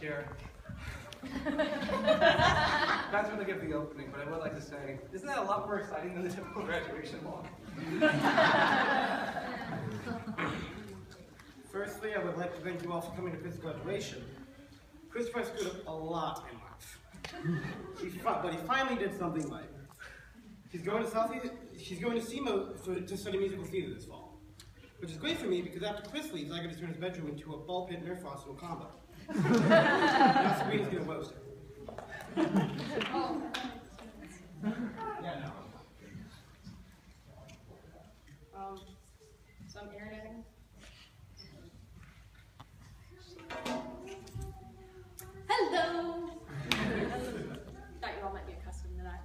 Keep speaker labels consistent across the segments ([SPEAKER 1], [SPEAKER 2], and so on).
[SPEAKER 1] chair. That's when I give the opening, but I would like to say, isn't that a lot more exciting than the typical graduation walk?
[SPEAKER 2] Firstly, I would like to thank you all for coming to Chris' graduation. Christopher screwed up a lot in life. But he finally did something right. She's going to SEMO to study musical theater this fall. Which is great for me because after Chris leaves, I get to turn his bedroom into a ball pit Nerf Arsenal combo. Now Sabrina's gonna roast her.
[SPEAKER 3] Oh.
[SPEAKER 2] Yeah, no.
[SPEAKER 3] So I'm interneting. Hello! Thought you all might be accustomed to that.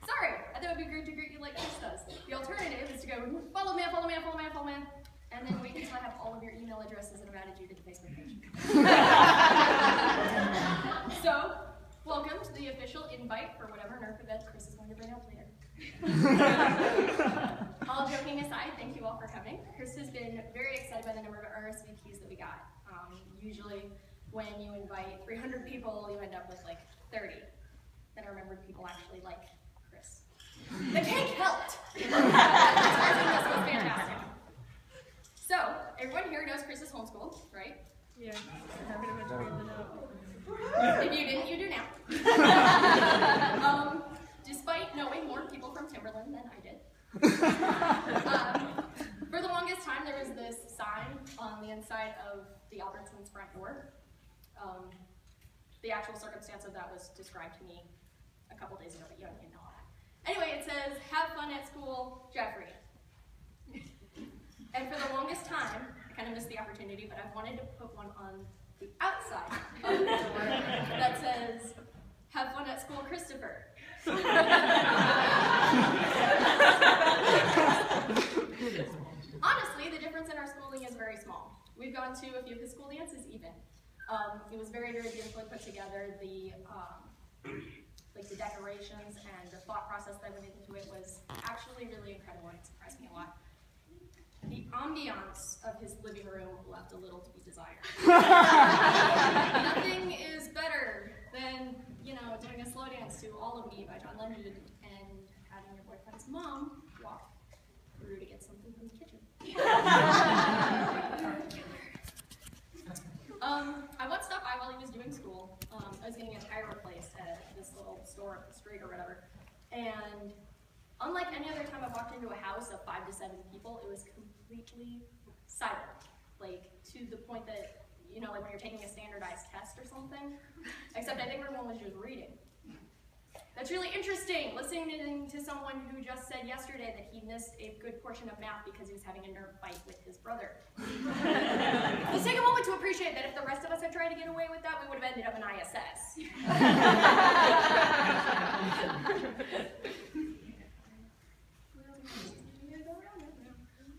[SPEAKER 3] Sorry, I thought it would be great to greet you like Chris does. The alternative is to go, follow me, follow me, follow me, follow me, and then wait until I have all of your email addresses and I've added you to the Facebook page. So, welcome to the official invite for whatever Nerf event Chris is going to bring up later. All joking aside, thank you all for coming. Chris has been very excited by the number of RSVPs that we got. Usually, when you invite 300 people, you end up with like 30 that are remembered people actually like Chris. The cake helped! This was fantastic. So, everyone here knows Chris is homeschooled, right?
[SPEAKER 4] Yeah.
[SPEAKER 3] If you didn't, you do now. Despite knowing more people from Timberland than I did. For the longest time, there was this sign on the inside of the Albertsons front door. The actual circumstance of that was described to me a couple days ago, but you don't even know all that. Anyway, it says, "Have fun at school, Jeffrey." And for the longest time, I kind of missed the opportunity, but I wanted to put one on the outside of the door that says, "Have fun at school, Christopher." Honestly, the difference in our schooling is very small. We've gone to a few of his school dances even. It was very, very beautifully put together. The decorations and the thought process that went into it was actually really incredible and it surprised me a lot. The ambiance of his living room left a little to be desired. Nothing is better than, doing a slow dance to All of Me by John Legend and having your boyfriend's mom walk through to get something from the kitchen. I once stopped by while he was doing school. I was getting a tire replaced at this little store up the street or whatever. And unlike any other time I've walked into a house of 5 to 7 people, it was completely silent. To the point that, when you're taking a standardized test or something. Except I think everyone was just reading. That's really interesting, listening to someone who just said yesterday that he missed a good portion of math because he was having a nerve fight with his brother. Let's take a moment to appreciate that if the rest of us had tried to get away with that, we would have ended up in ISS.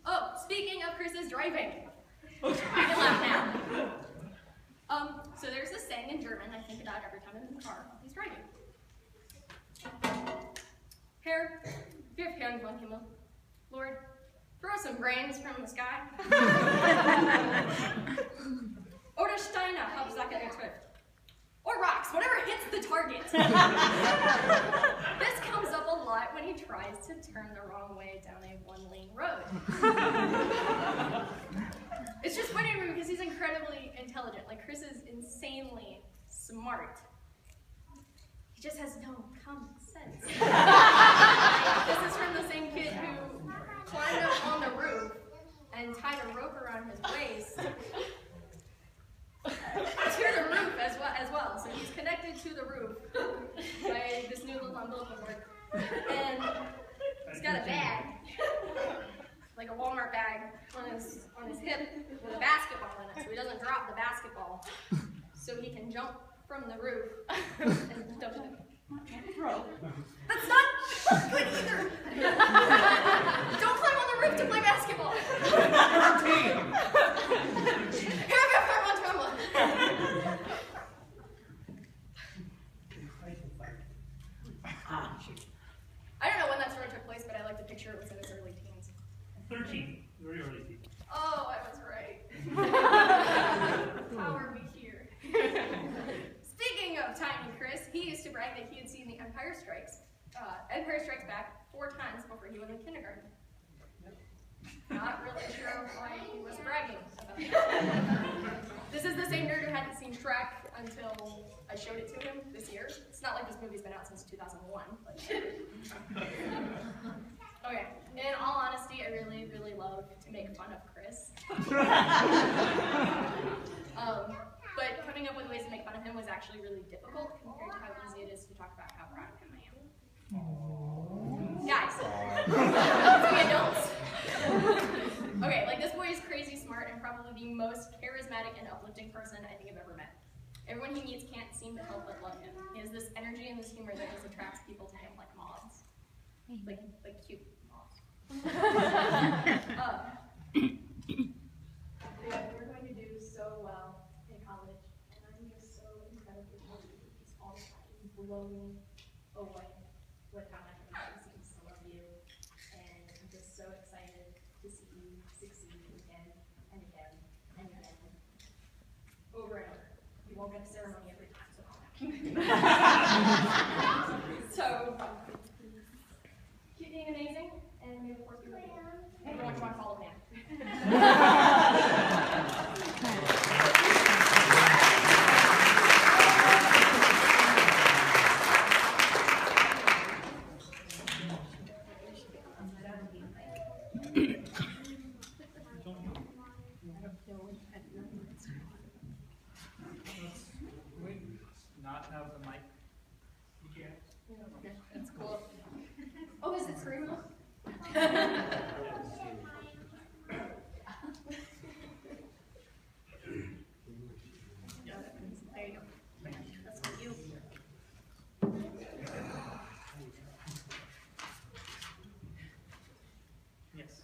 [SPEAKER 3] Oh, speaking of Chris's driving. I can laugh now. So there's this saying in German I think about every time I'm in the car while he's driving. Herr, wirf Herrn von Himmel. Lord, throw some brains from the sky. Oder Steine, Hauptsache er trifft. Or rocks, whatever hits the target. This comes up a lot when he tries to turn the wrong way down a one-lane road. It's just funny to me because he's incredibly intelligent. Chris is insanely smart. He just has no common sense. This is from the same kid who climbed up on the roof and tied a rope around his waist to the roof as well. So he's connected to the roof by this new little umbilical cord. And he's got a bag, like a Walmart bag, on his hip with a basketball in it, so he doesn't drop the basketball. So he can jump from the roof and dump it. Throw. That's not good either. Don't climb on the roof to play basketball. I don't know when that story took place, but I like to picture it was in his early teens.
[SPEAKER 5] 13, very early teens.
[SPEAKER 3] Oh, I was right. used to brag that he had seen the Empire Strikes Back 4 times before he went to kindergarten. Not really sure why he was bragging about that. This is the same nerd who hadn't seen Shrek until I showed it to him this year. It's not like this movie's been out since 2001. But okay, in all honesty, I really, really love to make fun of Chris. But coming up with ways to make fun of him was actually really difficult compared to how easy it is to talk about how proud of him I am. Guys, let's be adults. Okay, like this boy is crazy smart and probably the most charismatic and uplifting person I think I've ever met. Everyone he meets can't seem to help but love him. He has this energy and this humor that just attracts people to him like moths. Like cute moths. We're going to do so well in college, and I'm just so incredibly happy. He's all blown away with how much everybody seems to love you, and I'm just so excited to see you succeed again and again and again, over and over. You won't get a ceremony every time, so calm down. So, keep being amazing, and may the force be with you. Everyone, want to follow me.
[SPEAKER 1] Not have the mic. You can't.
[SPEAKER 3] Okay, that's cool. Oh, is it Screamo? There you go. That's for you.
[SPEAKER 1] Yes.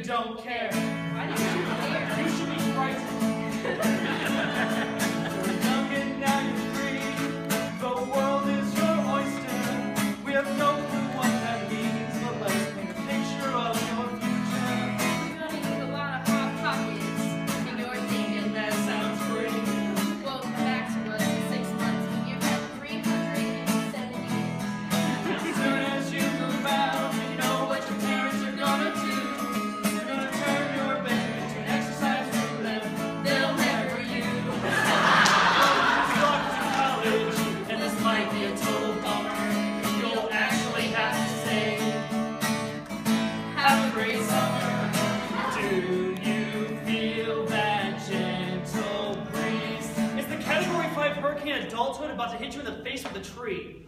[SPEAKER 4] Don't care. Why don't you care? You should be frightened. You're young and now you're free. The world is your oyster. We have no clue what that means, but let's paint a picture of your future.
[SPEAKER 3] You're gonna need a lot of hot pockets, and you're thinking
[SPEAKER 4] That sounds great.
[SPEAKER 3] well, come back to us in 6 months when you've had 370 years.
[SPEAKER 4] As soon as you move out, you know what your parents are gonna do.
[SPEAKER 1] Hurricane adulthood about to hit you in the face with a tree.